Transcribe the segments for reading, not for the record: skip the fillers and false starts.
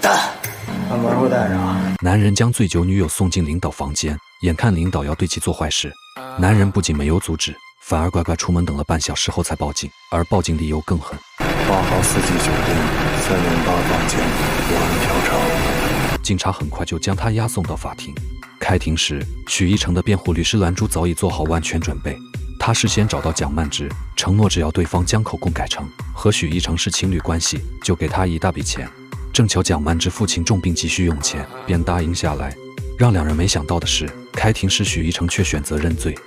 把门给我带上。男人将醉酒女友送进领导房间，眼看领导要对其做坏事，男人不仅没有阻止，反而乖乖出门，等了半小时后才报警，而报警理由更狠。8号四季酒店308房间无案调查。警察很快就将他押送到法庭。开庭时，许一成的辩护律师兰珠早已做好万全准备。他事先找到蒋曼芝，承诺只要对方将口供改成和许一成是情侣关系，就给他一大笔钱。正巧蒋曼芝父亲重病急需用钱，便答应下来。让两人没想到的是，开庭时许一成却选择认罪。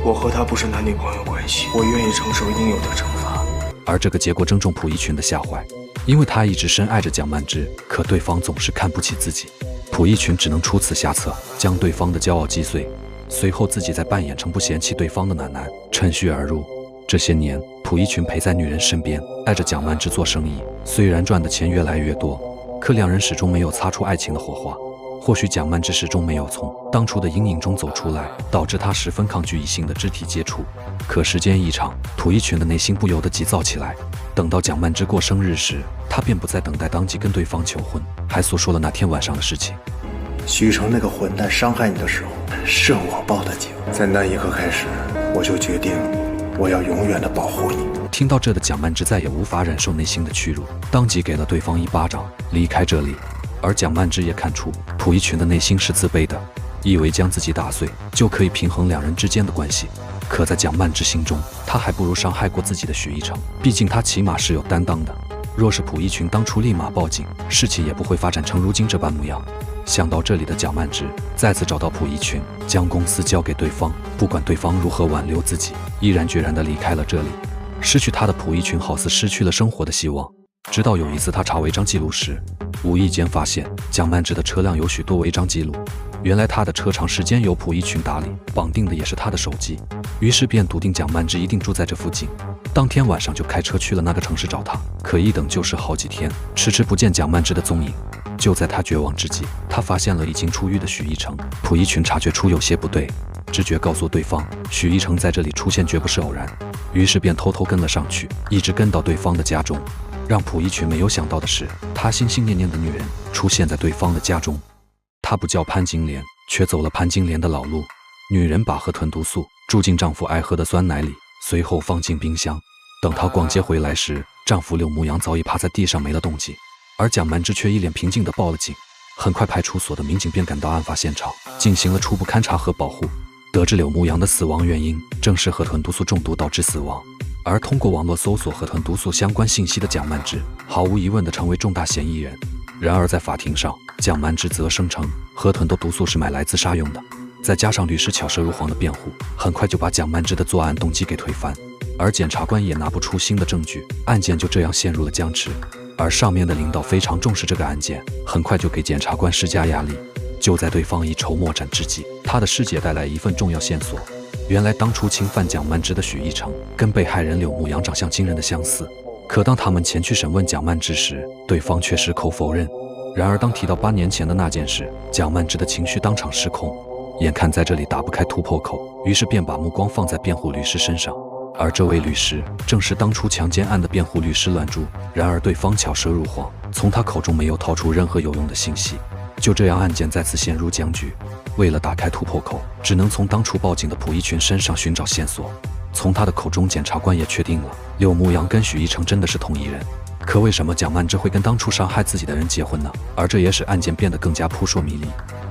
我和他不是男女朋友关系，我愿意承受应有的惩罚。而这个结果正中蒲一群的下怀，因为他一直深爱着蒋曼芝，可对方总是看不起自己。蒲一群只能出此下策，将对方的骄傲击碎。随后自己再扮演成不嫌弃对方的暖男，趁虚而入。这些年，蒲一群陪在女人身边，带着蒋曼芝做生意，虽然赚的钱越来越多，可两人始终没有擦出爱情的火花。或许蒋曼芝始终没有从当初的阴影中走出来，导致她十分抗拒异性的肢体接触。可时间一长，蒲一群的内心不由得急躁起来。等到蒋曼芝过生日时，他便不再等待，当即跟对方求婚，还诉说了那天晚上的事情。许成那个混蛋伤害你的时候，是我报的警。在那一刻开始，我就决定我要永远的保护你。听到这的蒋曼芝再也无法忍受内心的屈辱，当即给了对方一巴掌，离开这里。而蒋曼芝也看出蒲一群的内心是自卑的，以为将自己打碎就可以平衡两人之间的关系。可在蒋曼芝心中，他还不如伤害过自己的许一成，毕竟他起码是有担当的。若是蒲一群当初立马报警，事情也不会发展成如今这般模样。想到这里的蒋曼芝再次找到蒲一群，将公司交给对方，不管对方如何挽留自己，毅然决然地离开了这里。失去他的蒲一群好似失去了生活的希望。直到有一次他查违章记录时，无意间发现蒋曼芝的车辆有许多违章记录，原来他的车长时间由蒲一群打理，绑定的也是他的手机。于是便笃定蒋曼芝一定住在这附近，当天晚上就开车去了那个城市找他。可一等就是好几天，迟迟不见蒋曼芝的踪影。就在他绝望之际，他发现了已经出狱的许一成。蒲一群察觉出有些不对，直觉告诉对方许一成在这里出现绝不是偶然，于是便偷偷跟了上去，一直跟到对方的家中。让蒲一群没有想到的是，他心心念念的女人出现在对方的家中。她不叫潘金莲，却走了潘金莲的老路。女人把河豚毒素注进丈夫爱喝的酸奶里，随后放进冰箱。等她逛街回来时，丈夫柳牧阳早已趴在地上没了动静，而蒋曼芝却一脸平静地报了警。很快派出所的民警便赶到案发现场，进行了初步勘查和保护，得知柳牧阳的死亡原因正是河豚毒素中毒导致死亡。而通过网络搜索河豚毒素相关信息的蒋曼芝，毫无疑问地成为重大嫌疑人。然而在法庭上，蒋曼芝则声称河豚的毒素是买来自杀用的，再加上律师巧舌如簧的辩护，很快就把蒋曼芝的作案动机给推翻。而检察官也拿不出新的证据，案件就这样陷入了僵持。而上面的领导非常重视这个案件，很快就给检察官施加压力。就在对方一筹莫展之际，他的师姐带来一份重要线索。原来当初侵犯蒋曼芝的许一成跟被害人柳牧阳长相惊人的相似，可当他们前去审问蒋曼芝时，对方却矢口否认。然而当提到8年前的那件事，蒋曼芝的情绪当场失控，眼看在这里打不开突破口，于是便把目光放在辩护律师身上。而这位律师正是当初强奸案的辩护律师兰珠。然而对方巧舌如簧，从他口中没有掏出任何有用的信息。就这样案件再次陷入僵局。为了打开突破口，只能从当初报警的蒲一群身上寻找线索。从他的口中，检察官也确定了柳牧阳跟许一成真的是同一人。可为什么蒋曼芝会跟当初伤害自己的人结婚呢？而这也使案件变得更加扑朔迷离。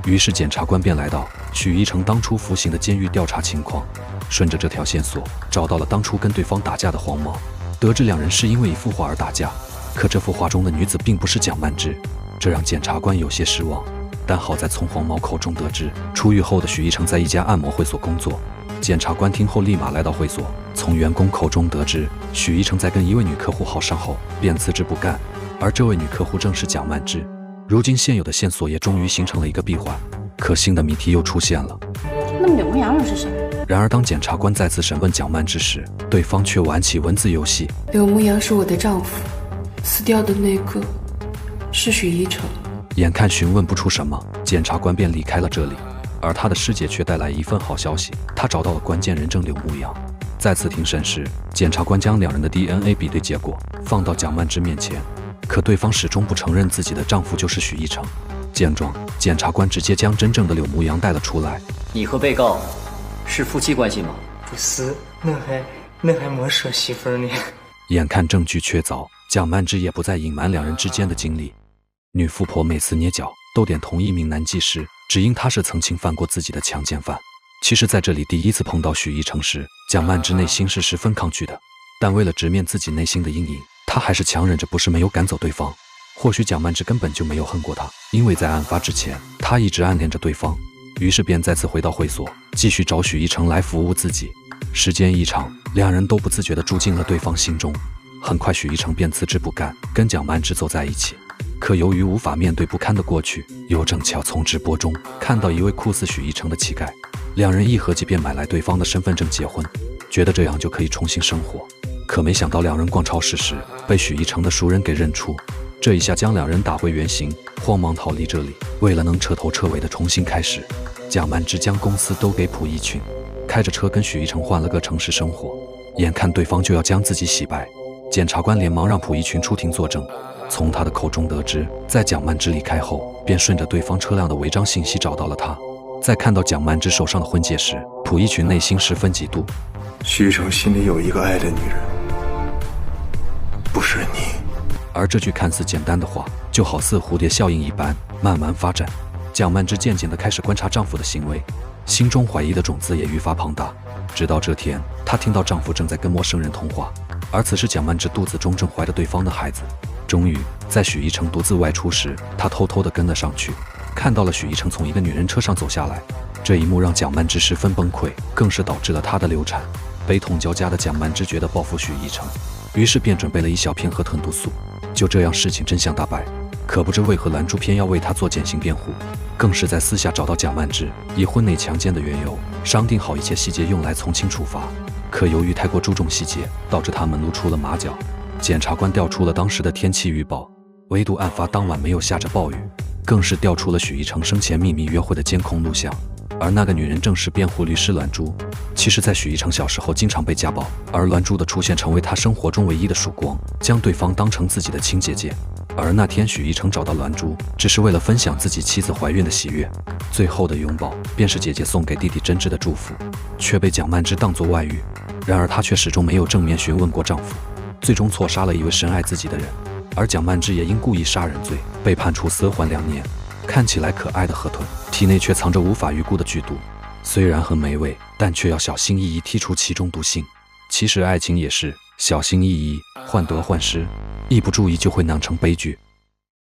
于是检察官便来到许一成当初服刑的监狱调查情况，顺着这条线索找到了当初跟对方打架的黄毛，得知两人是因为一幅画而打架。可这幅画中的女子并不是蒋曼芝，这让检察官有些失望。但好在从黄毛口中得知，出狱后的许一成在一家按摩会所工作。检察官听后立马来到会所，从员工口中得知，许一成在跟一位女客户好上后便辞职不干，而这位女客户正是蒋曼芝。如今现有的线索也终于形成了一个闭环，可新的谜题又出现了。那么柳牧阳人是谁？然而当检察官再次审问蒋曼芝时，对方却玩起文字游戏。柳牧阳是我的丈夫，死掉的那个是许一成。眼看询问不出什么，检察官便离开了这里。而他的师姐却带来一份好消息，他找到了关键人证柳牧阳。再次庭审时，检察官将两人的 DNA 比对结果放到蒋曼芝面前。可对方始终不承认自己的丈夫就是许一成。见状，检察官直接将真正的柳牧阳带了出来。你和被告是夫妻关系吗？不是，那还没说媳妇呢。眼看证据确凿，蒋曼芝也不再隐瞒两人之间的经历。女富婆每次捏脚都点同一名男技师，只因他是曾侵犯过自己的强奸犯。其实在这里第一次碰到许一成时，蒋曼芝内心是十分抗拒的，但为了直面自己内心的阴影，她还是强忍着不是没有赶走对方。或许蒋曼芝根本就没有恨过他，因为在案发之前，她一直暗恋着对方，于是便再次回到会所，继续找许一成来服务自己。时间一长，两人都不自觉地住进了对方心中。很快许一成便辞职不干，跟蒋曼芝走在一起。可由于无法面对不堪的过去，又正巧从直播中看到一位酷似许一成的乞丐，两人一合计便买来对方的身份证结婚，觉得这样就可以重新生活。可没想到两人逛超市时被许一成的熟人给认出，这一下将两人打回原形，慌忙逃离这里。为了能彻头彻尾的重新开始，蒋曼芝将公司都给蒲一群，开着车跟许一成换了个城市生活。眼看对方就要将自己洗白，检察官连忙让蒲一群出庭作证。从他的口中得知，在蒋曼芝离开后，便顺着对方车辆的违章信息找到了他。在看到蒋曼芝手上的婚戒时，蒲一群内心十分嫉妒。许一成心里有一个爱的女人，不是你。而这句看似简单的话，就好似蝴蝶效应一般慢慢发展。蒋曼芝渐渐地开始观察丈夫的行为，心中怀疑的种子也愈发庞大。直到这天，她听到丈夫正在跟陌生人通话，而此时蒋曼芝肚子中正怀着对方的孩子。终于在许一成独自外出时，她偷偷地跟了上去，看到了许一成从一个女人车上走下来。这一幕让蒋曼芝十分崩溃，更是导致了她的流产。悲痛交加的蒋曼芝觉得报复许一成，于是便准备了一小片河豚毒素。就这样，事情真相大白。可不知为何蓝珠偏要为她做减刑辩护，更是在私下找到蒋曼芝以婚内强奸的缘由，商定好一切细节用来从轻处罚。可由于太过注重细节，导致他们露出了马脚。检察官调出了当时的天气预报，唯独案发当晚没有下着暴雨，更是调出了许一成生前秘密约会的监控录像。而那个女人正是辩护律师栾珠。其实在许一成小时候经常被家暴，而栾珠的出现成为他生活中唯一的曙光，将对方当成自己的亲姐姐。而那天许一成找到栾珠，只是为了分享自己妻子怀孕的喜悦，最后的拥抱便是姐姐送给弟弟真挚的祝福，却被蒋曼芝当作外遇。然而她却始终没有正面询问过丈夫，最终错杀了一位深爱自己的人。而蒋曼芝也因故意杀人罪被判处死缓2年。看起来可爱的河豚，体内却藏着无法预估的剧毒，虽然很美味，但却要小心翼翼剔除其中毒性。其实爱情也是小心翼翼，患得患失，一不注意就会酿成悲剧。